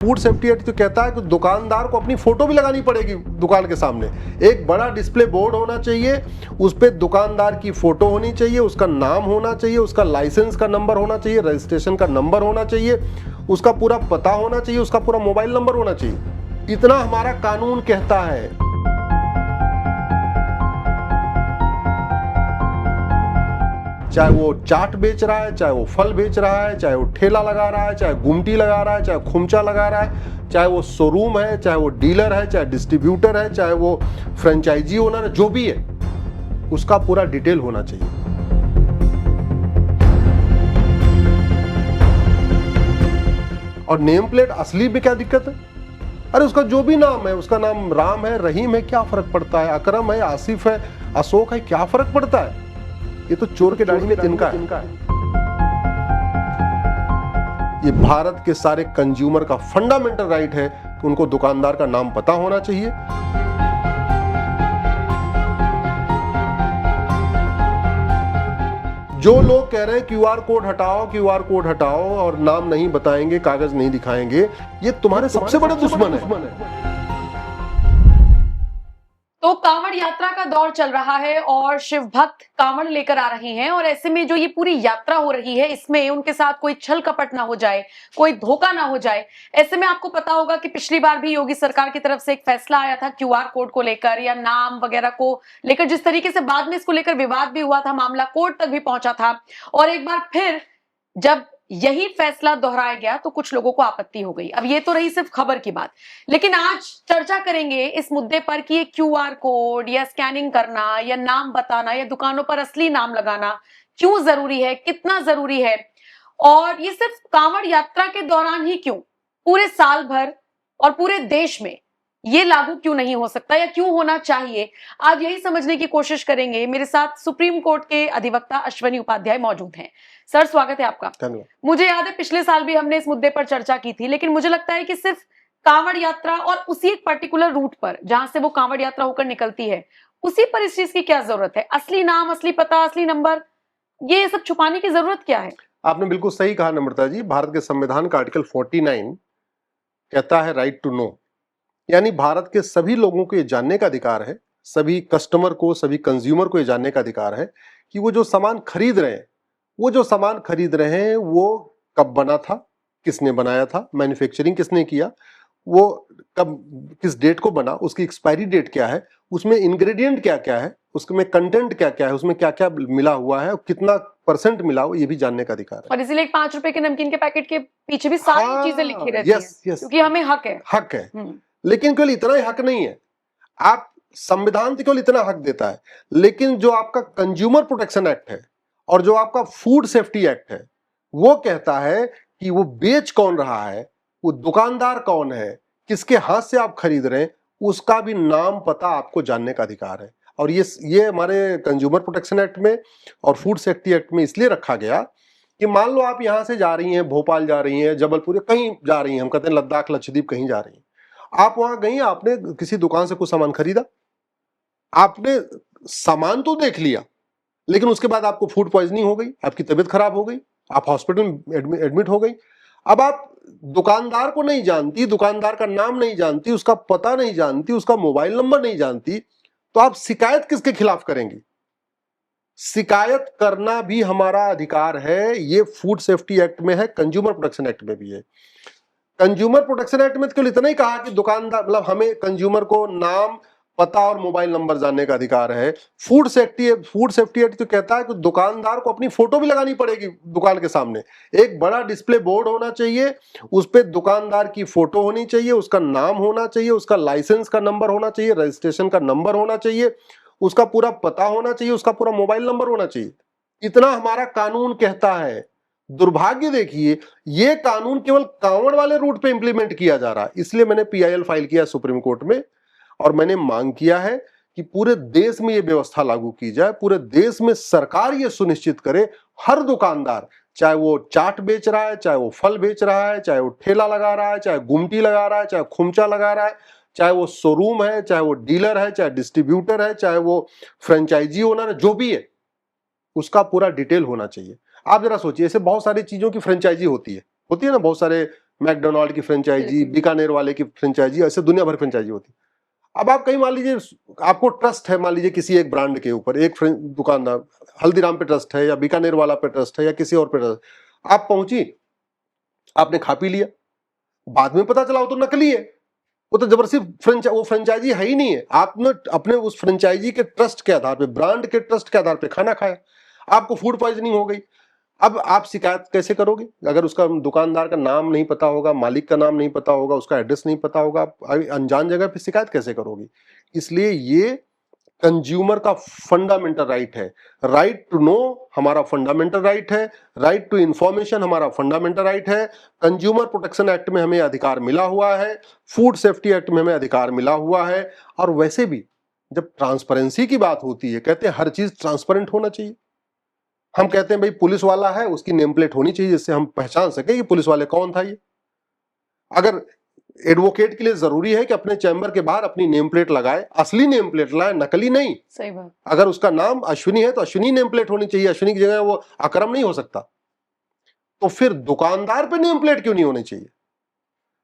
Food safety act तो कहता है कि दुकानदार को अपनी फोटो भी लगानी पड़ेगी दुकान के सामने। एक बड़ा डिस्प्ले बोर्ड होना चाहिए, उस पर दुकानदार की फोटो होनी चाहिए, उसका नाम होना चाहिए, उसका लाइसेंस का नंबर होना चाहिए, रजिस्ट्रेशन का नंबर होना चाहिए, उसका पूरा पता होना चाहिए, उसका पूरा मोबाइल नंबर होना चाहिए। इतना हमारा कानून कहता है। चाहे वो चाट बेच रहा है, चाहे वो फल बेच रहा है, चाहे वो ठेला लगा रहा है, चाहे गुमटी लगा रहा है, चाहे खुमचा लगा रहा है, चाहे वो शोरूम है, चाहे वो डीलर है, चाहे डिस्ट्रीब्यूटर है, चाहे वो फ्रेंचाइजी ओनर है, जो भी है उसका पूरा डिटेल होना चाहिए। और नेम प्लेट असली में क्या दिक्कत है? अरे उसका जो भी नाम है, उसका नाम राम है, रहीम है, क्या फर्क पड़ता है? अकरम है, आसिफ है, अशोक है, क्या फर्क पड़ता है? ये तो चोर के दाढ़ी में तिनका है। ये भारत के सारे कंज्यूमर का फंडामेंटल राइट है कि उनको दुकानदार का नाम पता होना चाहिए। जो लोग कह रहे हैं क्यूआर कोड हटाओ, क्यूआर कोड हटाओ और नाम नहीं बताएंगे, कागज नहीं दिखाएंगे, ये तुम्हारे सबसे बड़े दुश्मन है। तो कांवड़ यात्रा का दौर चल रहा है और शिव भक्त कांवड़ लेकर आ रहे हैं, और ऐसे में जो ये पूरी यात्रा हो रही है इसमें उनके साथ कोई छल कपट ना हो जाए, कोई धोखा ना हो जाए। ऐसे में आपको पता होगा कि पिछली बार भी योगी सरकार की तरफ से एक फैसला आया था क्यूआर कोड को लेकर या नाम वगैरह को लेकर, जिस तरीके से बाद में इसको लेकर विवाद भी हुआ था, मामला कोर्ट तक भी पहुंचा था। और एक बार फिर जब यही फैसला दोहराया गया तो कुछ लोगों को आपत्ति हो गई। अब ये तो रही सिर्फ खबर की बात, लेकिन आज चर्चा करेंगे इस मुद्दे पर कि ये क्यूआर कोड या स्कैनिंग करना या नाम बताना या दुकानों पर असली नाम लगाना क्यों जरूरी है, कितना जरूरी है, और ये सिर्फ कांवड़ यात्रा के दौरान ही क्यों, पूरे साल भर और पूरे देश में ये लागू क्यों नहीं हो सकता या क्यों होना चाहिए। आज यही समझने की कोशिश करेंगे। मेरे साथ सुप्रीम कोर्ट के अधिवक्ता अश्वनी उपाध्याय मौजूद हैं। सर, स्वागत है आपका। मुझे याद है पिछले साल भी हमने इस मुद्दे पर चर्चा की थी, लेकिन मुझे लगता है कि सिर्फ कांवड़ यात्रा और उसी एक पर्टिकुलर रूट पर जहां से वो कांवड़ यात्रा होकर निकलती है, उसी पर इस चीज की क्या जरूरत है? असली नाम, असली पता, असली नंबर, ये सब छुपाने की जरूरत क्या है? आपने बिल्कुल सही कहा नम्रता जी। भारत के संविधान का आर्टिकल 49 कहता है राइट टू नो, यानी भारत के सभी लोगों को ये जानने का अधिकार है, सभी कस्टमर को, सभी कंज्यूमर को ये जानने का अधिकार है कि वो जो सामान खरीद रहे हैं, वो कब बना था, किसने बनाया था, मैन्युफैक्चरिंग किसने किया, वो कब किस डेट को बना, उसकी एक्सपायरी डेट क्या है, उसमें इंग्रेडिएंट क्या क्या है, उसमें कंटेंट क्या क्या है, उसमें क्या क्या मिला हुआ है, कितना % मिला हुआ, ये भी जानने का अधिकार है। और इसीलिए 5 रुपए के नमकीन के पैकेट के पीछे भी सारी चीजें लिखी रहती हैं, क्योंकि हमें हक है। लेकिन केवल इतना ही हक नहीं है, आप संविधान तो केवल इतना हक देता है, लेकिन जो आपका कंज्यूमर प्रोटेक्शन एक्ट है और जो आपका फूड सेफ्टी एक्ट है, वो कहता है कि वो बेच कौन रहा है, वो दुकानदार कौन है, किसके हाथ से आप खरीद रहे हैं, उसका भी नाम पता आपको जानने का अधिकार है। और ये हमारे कंज्यूमर प्रोटेक्शन एक्ट में और फूड सेफ्टी एक्ट में इसलिए रखा गया कि मान लो आप यहां से जा रही हैं, भोपाल जा रही हैं, जबलपुर, कहीं जा रही हैं, हम कहते हैं लद्दाख, लक्षद्वीप, कहीं जा रही हैं, आप वहां गई, आपने किसी दुकान से कुछ सामान खरीदा, आपने सामान तो देख लिया, लेकिन उसके बाद आपको फूड पॉइजनिंग हो गई, आपकी तबीयत खराब हो गई, आप हॉस्पिटल में एडमिट हो गई। अब आप दुकानदार को नहीं जानती, दुकानदार का नाम नहीं जानती, उसका पता नहीं जानती, उसका मोबाइल नंबर नहीं जानती, तो आप शिकायत किसके खिलाफ करेंगी? शिकायत करना भी हमारा अधिकार है। ये फूड सेफ्टी एक्ट में है, कंज्यूमर प्रोटेक्शन एक्ट में भी है। कंज्यूमर प्रोटेक्शन एक्ट में केवल इतना ही कहा कि दुकानदार, मतलब हमें कंज्यूमर को नाम, पता और मोबाइल नंबर जानने का अधिकार है। फूड सेफ्टी एक्ट तो कहता है कि दुकानदार को अपनी फोटो भी लगानी पड़ेगी दुकान के सामने। एक बड़ा डिस्प्ले बोर्ड होना चाहिए, उस पर दुकानदार की फोटो होनी चाहिए, उसका नाम होना चाहिए, उसका लाइसेंस का नंबर होना चाहिए, रजिस्ट्रेशन का नंबर होना चाहिए, उसका पूरा पता होना चाहिए, उसका पूरा मोबाइल नंबर होना चाहिए। इतना हमारा कानून कहता है। दुर्भाग्य देखिए, ये कानून केवल कांवड़ वाले रूट पे इंप्लीमेंट किया जा रहा है। इसलिए मैंने PIL फाइल किया सुप्रीम कोर्ट में और मैंने मांग किया है कि पूरे देश में ये व्यवस्था लागू की जाए, पूरे देश में सरकार ये सुनिश्चित करे, हर दुकानदार, चाहे वो चाट बेच रहा है, चाहे वो फल बेच रहा है, चाहे वो ठेला लगा रहा है, चाहे गुमटी लगा रहा है, चाहे खुमचा लगा रहा है, चाहे वो शोरूम है, चाहे वो डीलर है, चाहे डिस्ट्रीब्यूटर है, चाहे वो फ्रेंचाइजी ओनर है, जो भी है, उसका पूरा डिटेल होना चाहिए। आप जरा सोचिए, ऐसे बहुत सारी चीजों की फ्रेंचाइजी होती है ना, बहुत सारे मैकडोनाल्ड की फ्रेंचाइजी, बिल्कुल। बीकानेर वाले की फ्रेंचाइजी, ऐसे दुनिया भर फ्रेंचाइजी होती है। अब आप कहीं मान लीजिए आपको ट्रस्ट है, मान लीजिए किसी एक ब्रांड के ऊपर, एक दुकानदार, हल्दीराम पे ट्रस्ट है या बीकानेर वाला पे ट्रस्ट है या किसी और पे ट्रस्ट, आप पहुंची, आपने खा पी लिया, बाद में पता चला वो तो नकली है, वो तो जबरदस्ती वो फ्रेंचाइजी है ही नहीं है। आपने अपने उस फ्रेंचाइजी के ट्रस्ट के आधार पे, ब्रांड के ट्रस्ट के आधार पे खाना खाया, आपको फूड पॉइजनिंग हो गई। अब आप शिकायत कैसे करोगे? अगर उसका दुकानदार का नाम नहीं पता होगा, मालिक का नाम नहीं पता होगा, उसका एड्रेस नहीं पता होगा, आप अनजान जगह पे शिकायत कैसे करोगे? इसलिए ये कंज्यूमर का फंडामेंटल राइट है। राइट टू नो हमारा फंडामेंटल राइट है, राइट टू इंफॉर्मेशन हमारा फंडामेंटल राइट है। कंज्यूमर प्रोटेक्शन एक्ट में हमें अधिकार मिला हुआ है, फूड सेफ्टी एक्ट में हमें अधिकार मिला हुआ है। और वैसे भी जब ट्रांसपेरेंसी की बात होती है, कहते हैं हर चीज ट्रांसपेरेंट होना चाहिए। हम कहते हैं भाई पुलिस वाला है, उसकी नेम प्लेट होनी चाहिए जिससे हम पहचान सके कि पुलिस वाले कौन था। ये अगर एडवोकेट के लिए जरूरी है कि अपने चैम्बर के बाहर अपनी नेम प्लेट लगाए, असली नेम प्लेट लाए, नकली नहीं। सही बात। अगर उसका नाम अश्विनी है तो अश्विनी नेम प्लेट होनी चाहिए, अश्विनी की जगह वो अकरम नहीं हो सकता। तो फिर दुकानदार पे नेम प्लेट क्यों नहीं होनी चाहिए?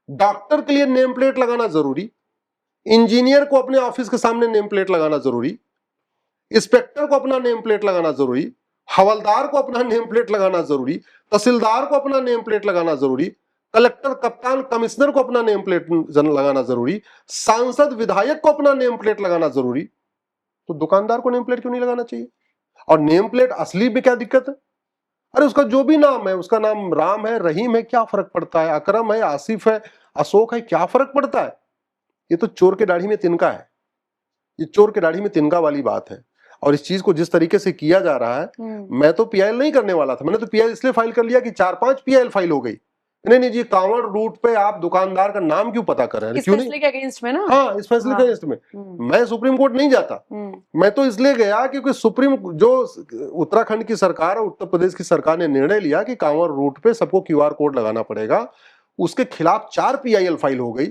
डॉक्टर के लिए नेम प्लेट लगाना जरूरी, इंजीनियर को अपने ऑफिस के सामने नेम प्लेट लगाना जरूरी, इंस्पेक्टर को अपना नेम प्लेट लगाना जरूरी, हवलदार को अपना नेम प्लेट लगाना जरूरी, तहसीलदार को अपना नेम प्लेट लगाना जरूरी, कलेक्टर, कप्तान, कमिश्नर को अपना नेम प्लेट लगाना जरूरी, सांसद, विधायक को अपना नेम प्लेट लगाना जरूरी। तो दुकानदार को नेम प्लेट क्यों नहीं लगाना चाहिए? और नेम प्लेट असली में क्या दिक्कत है? अरे उसका जो भी नाम है, उसका नाम राम है, रहीम है, क्या फर्क पड़ता है? अकरम है, आसिफ है, अशोक है, क्या फर्क पड़ता है? ये तो चोर के दाढ़ी में तिनका है। ये चोर के दाढ़ी में तिनका वाली बात है। और इस चीज को जिस तरीके से किया जा रहा है, मैं तो पीआईएल नहीं करने वाला था। मैंने तो पीआईएल इसलिए फाइल कर लिया कि 4-5 पीआईएल फाइल हो गई। नहीं जी, कांवड़ रूट पे आप दुकानदार का नाम क्यों पता कर रहे हैं? क्यों नहीं? के अगेंस्ट में ना? हाँ, इस फैसले के अगेंस्ट में मैं सुप्रीम कोर्ट नहीं जाता। मैं तो इसलिए गया क्योंकि जो उत्तराखंड की सरकार और उत्तर प्रदेश की सरकार ने निर्णय लिया कि कांवड़ रूट पे सबको क्यूआर कोड लगाना पड़ेगा, उसके खिलाफ 4 पीआईएल फाइल हो गई।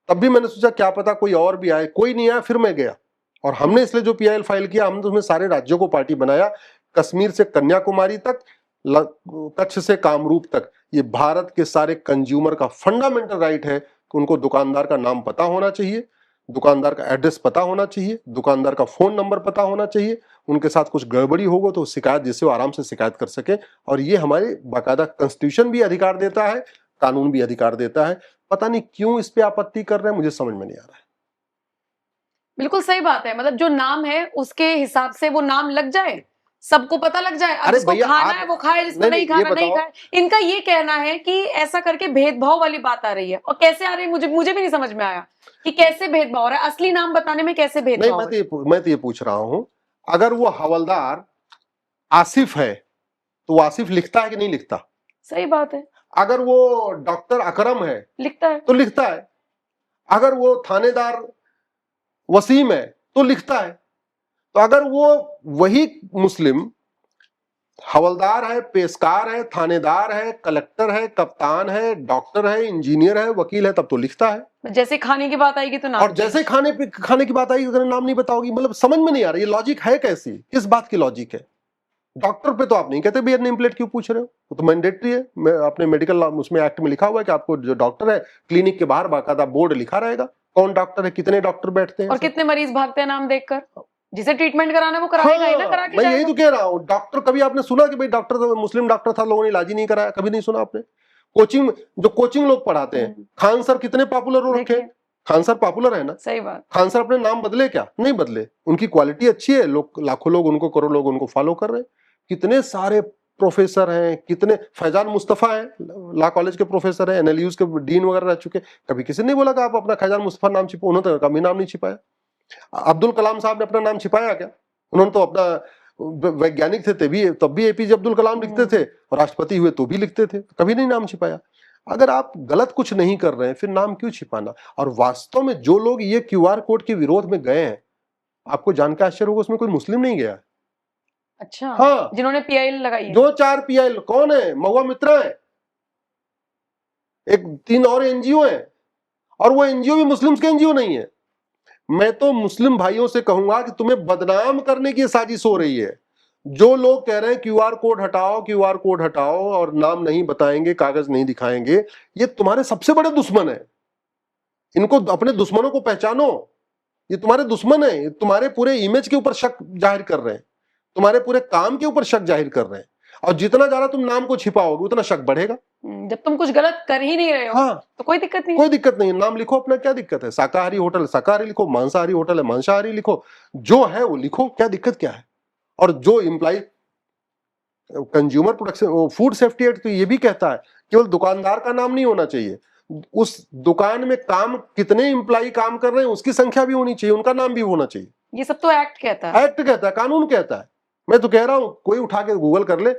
तब भी मैंने सोचा क्या पता कोई और भी आए, कोई नहीं आया, फिर मैं गया। और हमने इसलिए जो पीआईएल फाइल किया, हमने उसमें सारे राज्यों को पार्टी बनाया, कश्मीर से कन्याकुमारी तक, कच्छ से कामरूप तक। ये भारत के सारे कंज्यूमर का फंडामेंटल राइट है कि उनको दुकानदार का नाम पता होना चाहिए, दुकानदार का एड्रेस पता होना चाहिए, दुकानदार का फोन नंबर पता होना चाहिए। उनके साथ कुछ गड़बड़ी होगा तो शिकायत, जिससे वो आराम से शिकायत कर सके। और ये हमारे बाकायदा कॉन्स्टिट्यूशन भी अधिकार देता है, कानून भी अधिकार देता है। पता नहीं क्यों इस पे आपत्ति कर रहे हैं, मुझे समझ में नहीं आ रहा है। बिल्कुल सही बात है। मतलब जो नाम है उसके हिसाब से वो नाम लग जाए, सबको पता लग जाए। अब जिसको खाना है वो खाए, जिसको नहीं खाना नहीं खाए। इनका ये कहना है कि ऐसा करके भेदभाव वाली बात आ रही है। और कैसे आ रही है मुझे भी नहीं समझ में आया कि कैसे भेदभाव हो रहा है, असली नाम बताने में कैसे भेदभाव। मैं तो ये पूछ रहा हूं, अगर वो हवलदार आसिफ है तो आसिफ लिखता है कि नहीं लिखता? सही बात है। अगर वो डॉक्टर अकरम है लिखता है तो लिखता है। अगर वो थानेदार वसीम है तो लिखता है। तो अगर वो वही मुस्लिम हवलदार है, पेशकार है, थानेदार है, कलेक्टर है, कप्तान है, डॉक्टर है, इंजीनियर है, वकील है, तब तो लिखता है। जैसे खाने की बात आएगी तो नाम, और जैसे खाने की बात आएगी तो नाम नहीं बताओगी। मतलब समझ में नहीं आ रहा ये लॉजिक है कैसी, किस बात की लॉजिक है? डॉक्टर पे तो आप नहीं कहते भैया नेम प्लेट क्यों पूछ रहे हो, वो तो मैंडेटरी है। अपने मेडिकल उसमें एक्ट में लिखा हुआ है कि आपको जो डॉक्टर है क्लिनिक के बाहर बाकायदा बोर्ड लिखा रहेगा कौन डॉक्टर है, कितने डॉक्टर बैठते हैं और कितने मरीज भागते हैं नाम देखकर। जिसे ट्रीटमेंट कराना वो कराएगा ही ना, करा के मैं यही तो कह रहा हूँ। डॉक्टर, कभी आपने सुना कि भाई डॉक्टर तो मुस्लिम डॉक्टर था, लोगों ने इलाज ही नहीं कराया? कभी नहीं सुना आपने। कोचिंग लोग पढ़ाते हैं, खान सर कितने पॉपुलर हो रखे हैं। खान सर पॉपुलर है ना? सही बात। खान सर अपने नाम बदले क्या? नहीं बदले। उनकी क्वालिटी अच्छी है, लोग लाखों लोग उनको, करोड़ों लोग उनको फॉलो कर रहे हैं। कितने सारे प्रोफेसर हैं, कितने, फैजान मुस्तफा है, लॉ कॉलेज के प्रोफेसर हैं, एनएलयूज के डीन वगैरह रह चुके। कभी किसी ने नहीं बोला कि आप अपना फैजान मुस्तफा नाम छिपाओ, उन्होंने तो कभी नाम नहीं छिपाया। अब्दुल कलाम साहब ने अपना नाम छिपाया क्या? उन्होंने तो अपना, वैज्ञानिक थे तब भी एपीजे अब्दुल कलाम लिखते थे, और राष्ट्रपति हुए तो भी लिखते थे, कभी नहीं नाम छिपाया। अगर आप गलत कुछ नहीं कर रहे हैं फिर नाम क्यों छिपाना? और वास्तव में जो लोग ये क्यूआर कोड के विरोध में गए हैं, आपको जानकर आश्चर्य होगा, उसमें कोई मुस्लिम नहीं गया। अच्छा, हाँ, जिन्होंने पीआईएल लगाई है। 2-4 पीआईएल कौन है? महुआ मित्रा है, एक 3 और एनजीओ है, और वो एनजीओ भी मुस्लिम्स के एनजीओ नहीं है। मैं तो मुस्लिम भाइयों से कहूंगा कि तुम्हें बदनाम करने की साजिश हो रही है। जो लोग कह रहे हैं क्यूआर कोड हटाओ, क्यूआर कोड हटाओ और नाम नहीं बताएंगे, कागज नहीं दिखाएंगे, ये तुम्हारे सबसे बड़े दुश्मन है। इनको, अपने दुश्मनों को पहचानो। ये तुम्हारे दुश्मन है, तुम्हारे पूरे इमेज के ऊपर शक जाहिर कर रहे हैं, तुम्हारे पूरे काम के ऊपर शक जाहिर कर रहे हैं। और जितना ज्यादा तुम नाम को छिपाओगे उतना शक बढ़ेगा। जब तुम कुछ गलत कर ही नहीं रहे हो, हाँ, तो कोई दिक्कत नहीं। कोई दिक्कत नहीं है, नाम लिखो अपना, क्या दिक्कत है? शाकाहारी होटल है शाकाहारी लिखो, मांसाहारी होटल है मांसाहारी लिखो, जो है वो लिखो, क्या दिक्कत क्या है? और जो imply consumer protection food safety act तो ये भी कहता है केवल दुकानदार का नाम नहीं होना चाहिए, उस दुकान में काम कितने एम्प्लॉय काम कर रहे हैं उसकी संख्या भी होनी चाहिए, उनका नाम भी होना चाहिए। ये सब तो एक्ट कहता है। एक्ट कहता है, कानून कहता है। मैं तो कह रहा हूं कोई उठा के गूगल कर ले,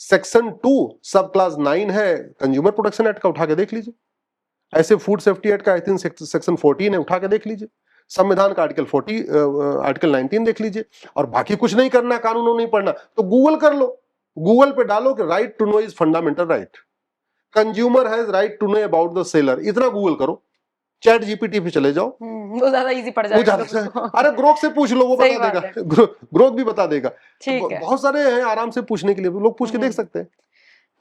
सेक्शन 2 सब क्लास 9 है कंज्यूमर प्रोटेक्शन एक्ट का, उठा के देख लीजिए। ऐसे फूड सेफ्टी एक्ट का आई थिंक सेक्शन 14 है, उठा के देख लीजिए। संविधान का आर्टिकल 19 देख लीजिए। और बाकी कुछ नहीं करना, कानून नहीं पढ़ना तो गूगल कर लो, गूगल पे डालो कि right to know is fundamental right, consumer has right to know about the seller, इतना गूगल करो। चैट जीपीटी पे चले जाओ, वो ज्यादा इजी पड़ जाएगा। अरे ग्रोक से पूछ लो, वो बता देगा, ग्रोक भी बता देगा। ठीक है, बहुत सारे हैं आराम से पूछने के लिए, लोग पूछ के देख सकते हैं।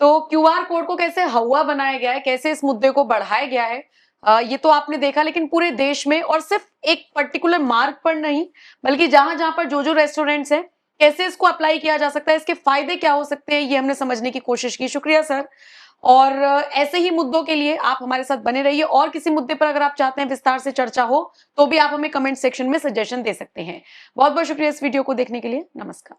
तो क्यूआर कोड को कैसे हवा बनाया गया है, कैसे इस मुद्दे को बढ़ाया गया है, ये तो आपने देखा। लेकिन पूरे देश में, और सिर्फ एक पर्टिकुलर मार्ग पर नहीं, बल्कि जहां जहां पर जो रेस्टोरेंट्स हैं, कैसे इसको अप्लाई किया जा सकता है, इसके फायदे क्या हो सकते हैं, ये हमने समझने की कोशिश की। शुक्रिया सर। और ऐसे ही मुद्दों के लिए आप हमारे साथ बने रहिए। और किसी मुद्दे पर अगर आप चाहते हैं विस्तार से चर्चा हो, तो भी आप हमें कमेंट सेक्शन में सजेशन दे सकते हैं। बहुत बहुत शुक्रिया इस वीडियो को देखने के लिए। नमस्कार।